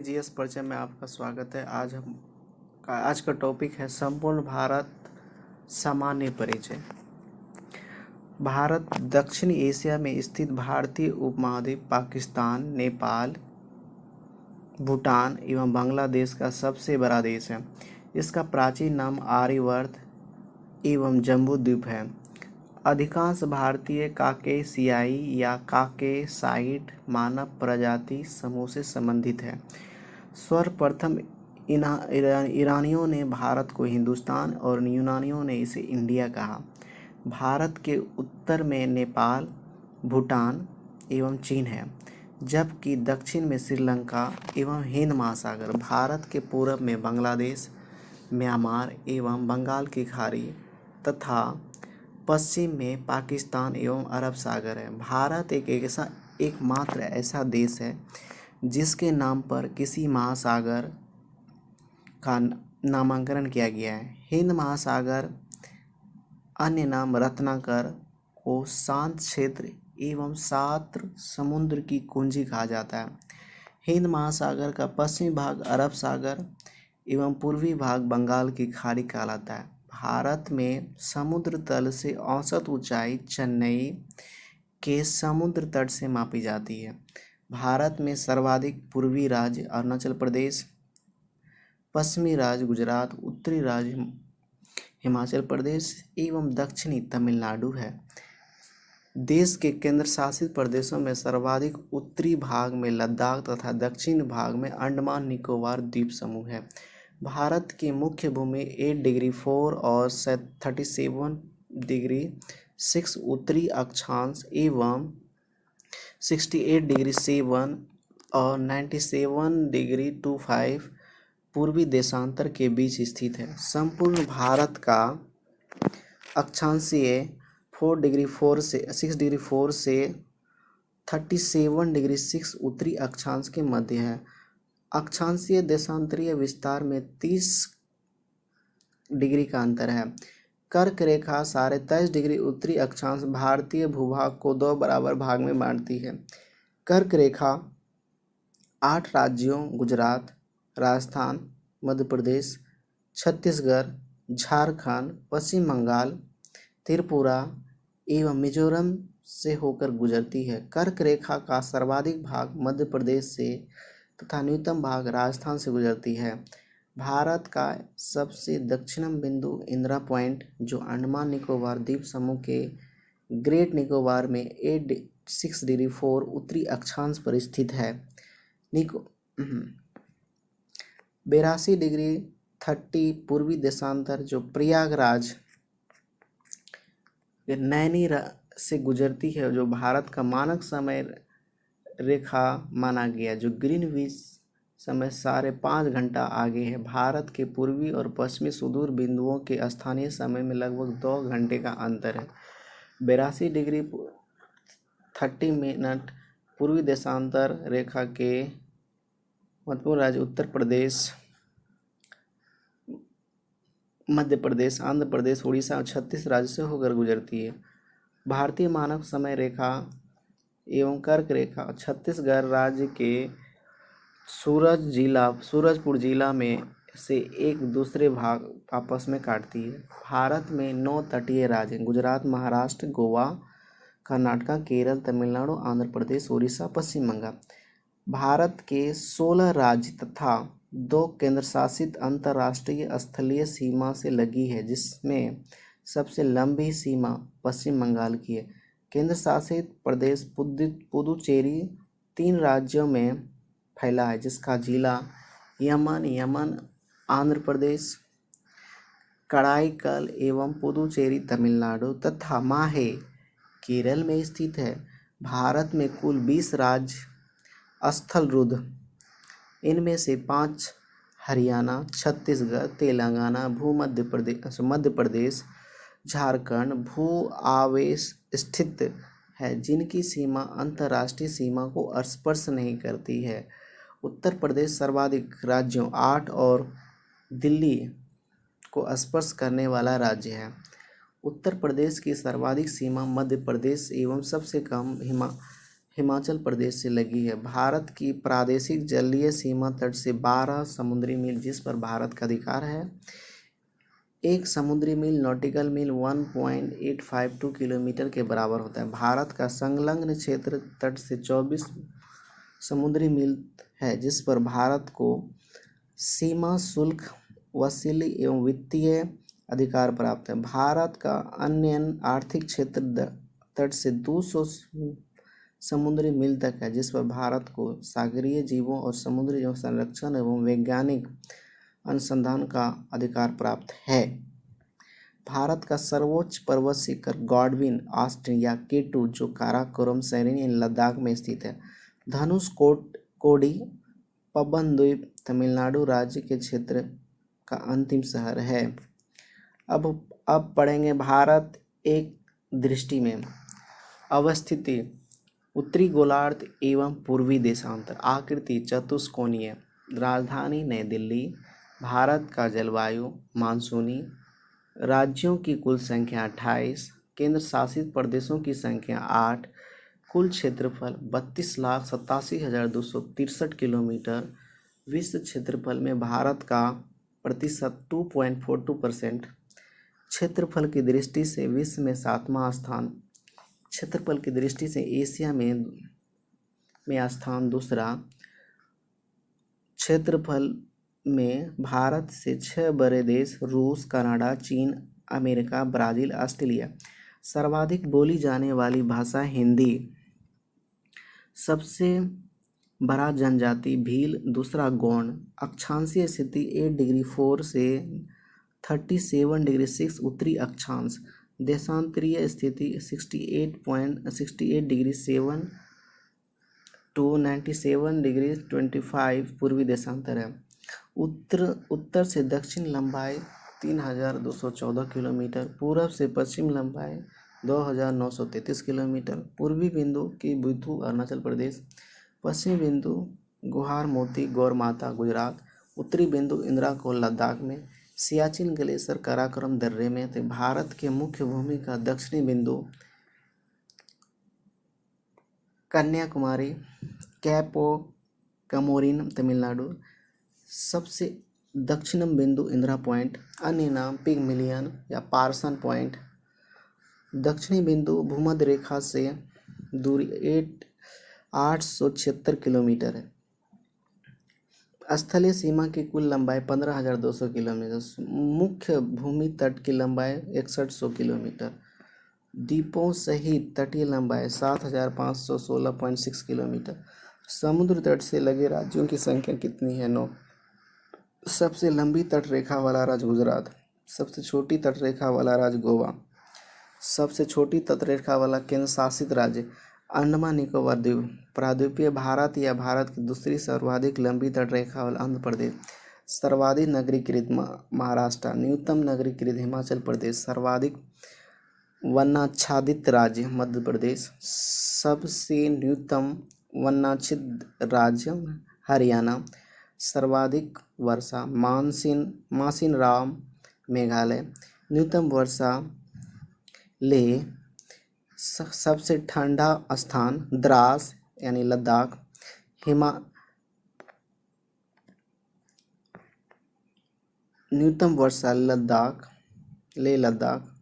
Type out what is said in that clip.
GS परिचय में आपका स्वागत है। आज का टॉपिक है संपूर्ण भारत सामान्य परिचय। भारत दक्षिण एशिया में स्थित भारतीय उपमहाद्वीप पाकिस्तान, नेपाल, भूटान एवं बांग्लादेश का सबसे बड़ा देश है। इसका प्राचीन नाम आर्यवर्त एवं जम्बूद्वीप है। अधिकांश भारतीय काकेशियाई या काकेसाइड मानव प्रजाति समूह से संबंधित है। सर्वप्रथम ईरानियों ने भारत को हिंदुस्तान और यूनानियों ने इसे इंडिया कहा। भारत के उत्तर में नेपाल, भूटान एवं चीन है, जबकि दक्षिण में श्रीलंका एवं हिंद महासागर। भारत के पूर्व में बांग्लादेश, म्यांमार एवं बंगाल की खाड़ी तथा पश्चिम में पाकिस्तान एवं अरब सागर है। भारत एकमात्र ऐसा देश है जिसके नाम पर किसी महासागर का नामांकन किया गया है। हिंद महासागर, अन्य नाम रत्नाकर, को शांत क्षेत्र एवं सात समुद्र की कुंजी कहा जाता है। हिंद महासागर का पश्चिमी भाग अरब सागर एवं पूर्वी भाग बंगाल की खाड़ी कहलाता है। भारत में समुद्र तल से औसत ऊंचाई चेन्नई के समुद्र तट से मापी जाती है। भारत में सर्वाधिक पूर्वी राज्य अरुणाचल प्रदेश, पश्चिमी राज्य गुजरात, उत्तरी राज्य हिमाचल प्रदेश एवं दक्षिणी तमिलनाडु है। देश के केंद्र शासित प्रदेशों में सर्वाधिक उत्तरी भाग में लद्दाख तथा दक्षिण भाग में अंडमान निकोबार द्वीप समूह है। भारत की मुख्य भूमि 8 डिग्री 4 और 37 डिग्री 6 उत्तरी अक्षांश एवं 68 डिग्री 7 और 97 डिग्री 25 पूर्वी देशांतर के बीच स्थित है। संपूर्ण भारत का अक्षांशीय 6 डिग्री 4 से 37 डिग्री 6 उत्तरी अक्षांश के मध्य है। अक्षांशीय देशांतरीय विस्तार में 30 डिग्री का अंतर है। कर्क रेखा 23.5 डिग्री उत्तरी अक्षांश भारतीय भूभाग को 2 बराबर भाग में बांटती है। कर्क रेखा 8 राज्यों गुजरात, राजस्थान, मध्य प्रदेश, छत्तीसगढ़, झारखंड, पश्चिम बंगाल, त्रिपुरा एवं मिजोरम से होकर गुजरती है। कर्क रेखा का सर्वाधिक भाग मध्य प्रदेश से तथा न्यूनतम भाग राजस्थान से गुजरती है। भारत का सबसे दक्षिणम बिंदु इंदिरा पॉइंट, जो अंडमान निकोबार द्वीप समूह के ग्रेट निकोबार में 6 डिग्री 4 उत्तरी अक्षांश पर स्थित है। 82 डिग्री 30 पूर्वी देशांतर, जो प्रयागराज नैनी से गुजरती है, जो भारत का मानक समय रेखा माना गया, जो ग्रीनविच समय 5.5 घंटा आगे है। भारत के पूर्वी और पश्चिमी सुदूर बिंदुओं के स्थानीय समय में लगभग 2 घंटे का अंतर है। 82 डिग्री 30 मिनट पूर्वी देशांतर रेखा के महत्वपूर्ण राज्य उत्तर प्रदेश, मध्य प्रदेश, आंध्र प्रदेश, उड़ीसा और 36 राज्य से होकर गुजरती है। भारतीय मानक समय रेखा एवं कर्क रेखा छत्तीसगढ़ राज्य के सूरजपुर जिला में से एक दूसरे भाग आपस में काटती है। भारत में 9 तटीय राज्य गुजरात, महाराष्ट्र, गोवा, कर्नाटक, केरल, तमिलनाडु, आंध्र प्रदेश, उड़ीसा, पश्चिम बंगाल। भारत के 16 राज्य तथा 2 केंद्रशासित अंतर्राष्ट्रीय स्थलीय सीमा से लगी है, जिसमें सबसे लंबी सीमा पश्चिम बंगाल की है। केंद्र शासित प्रदेश पुदुचेरी 3 राज्यों में फैला है, जिसका जिला यमन आंध्र प्रदेश, कराईकल एवं पुदुचेरी तमिलनाडु तथा माहे केरल में स्थित है। भारत में कुल 20 राज्य स्थलरुद्ध, इनमें से 5 हरियाणा, छत्तीसगढ़, तेलंगाना, मध्य प्रदेश, झारखंड भू आवेश स्थित है, जिनकी सीमा अंतर्राष्ट्रीय सीमा को स्पर्श नहीं करती है। उत्तर प्रदेश सर्वाधिक राज्यों 8 और दिल्ली को स्पर्श करने वाला राज्य है। उत्तर प्रदेश की सर्वाधिक सीमा मध्य प्रदेश एवं सबसे कम हिमाचल प्रदेश से लगी है। भारत की प्रादेशिक जलीय सीमा तट से 12 समुद्री मील जिस पर भारत का अधिकार है। एक समुद्री मील नॉटिकल मील 1.852 किलोमीटर के बराबर होता है। भारत का संलग्न क्षेत्र तट से 24 समुद्री मील है जिस पर भारत को सीमा शुल्क वसूली एवं वित्तीय अधिकार प्राप्त है। भारत का अन्य आर्थिक क्षेत्र तट से 200 समुद्री मील तक है जिस पर भारत को सागरीय जीवों और समुद्री जीवों संरक्षण एवं वैज्ञानिक अनुसंधान का अधिकार प्राप्त है। भारत का सर्वोच्च पर्वत शिखर गॉडविन ऑस्टिन या K2 जो काराकोरम श्रेणी लद्दाख में स्थित है। धनुष कोडी पबन द्वीप तमिलनाडु राज्य के क्षेत्र का अंतिम शहर है। अब पढ़ेंगे भारत एक दृष्टि में। अवस्थिति उत्तरी गोलार्ध एवं पूर्वी देशांतर। आकृति चतुष्कोणीय। राजधानी नई दिल्ली। भारत का जलवायु मानसूनी। राज्यों की कुल संख्या 28। केंद्र शासित प्रदेशों की संख्या 8। कुल क्षेत्रफल 32,87,263 किलोमीटर। विश्व क्षेत्रफल में भारत का प्रतिशत 2.42%। क्षेत्रफल की दृष्टि से विश्व में 7वां स्थान। क्षेत्रफल की दृष्टि से एशिया में स्थान दूसरा। क्षेत्रफल में भारत से 6 बड़े देश रूस, कनाडा, चीन, अमेरिका, ब्राज़ील, ऑस्ट्रेलिया। सर्वाधिक बोली जाने वाली भाषा हिंदी। सबसे बड़ा जनजाति भील, दूसरा गौंड। अक्षांशीय स्थिति 8°4 से 37°6 उत्तरी अक्षांश। देशांतरीय स्थिति 68.68°7 to 97°25 पूर्वी देशांतर है। उत्तर से दक्षिण लंबाई 3,214 किलोमीटर। पूर्व से पश्चिम लंबाई 2,933 किलोमीटर। पूर्वी बिंदु की बुथु अरुणाचल प्रदेश। पश्चिमी बिंदु गुहार मोती गौरमाता गुजरात। उत्तरी बिंदु इंदिरा कोल लद्दाख में। सियाचिन ग्लेशियर काराकोरम दर्रे में। तो भारत के मुख्य भूमि का दक्षिणी बिंदु कन्याकुमारी, कैपो कमोरिन तमिलनाडु। सबसे दक्षिणम बिंदु इंदिरा पॉइंट, अन्य नाम पिगमिलियन या पार्सन पॉइंट। दक्षिणी बिंदु भूमध्य रेखा से दूरी 876 किलोमीटर है। स्थलीय सीमा की कुल लंबाई 15,200 किलोमीटर। मुख्य भूमि तट की लंबाई 6100 किलोमीटर। द्वीपों सहित तटीय लंबाई 7,516.6 किलोमीटर। समुद्र तट से लगे राज्यों की संख्या कितनी है? 9। सबसे लंबी तट रेखा वाला राज्य गुजरात। सबसे छोटी तट रेखा वाला राज्य गोवा। सबसे छोटी तट रेखा वाला केंद्र शासित राज्य अंडमान निकोबार द्वीप। प्रायद्वीपीय भारत या भारत की दूसरी सर्वाधिक लंबी तट रेखा वाला आंध्र प्रदेश। सर्वाधिक नगरीकृत महाराष्ट्र। न्यूनतम नगरीकृत हिमाचल प्रदेश। सर्वाधिक वनाच्छादित राज्य मध्य प्रदेश। सबसे न्यूनतम वनाच्छादित राज्य हरियाणा। सर्वाधिक वर्षा मासिनराम मेघालय। न्यूनतम वर्षा लेह। सबसे ठंडा स्थान द्रास यानी लद्दाख। न्यूनतम वर्षा लेह लद्दाख।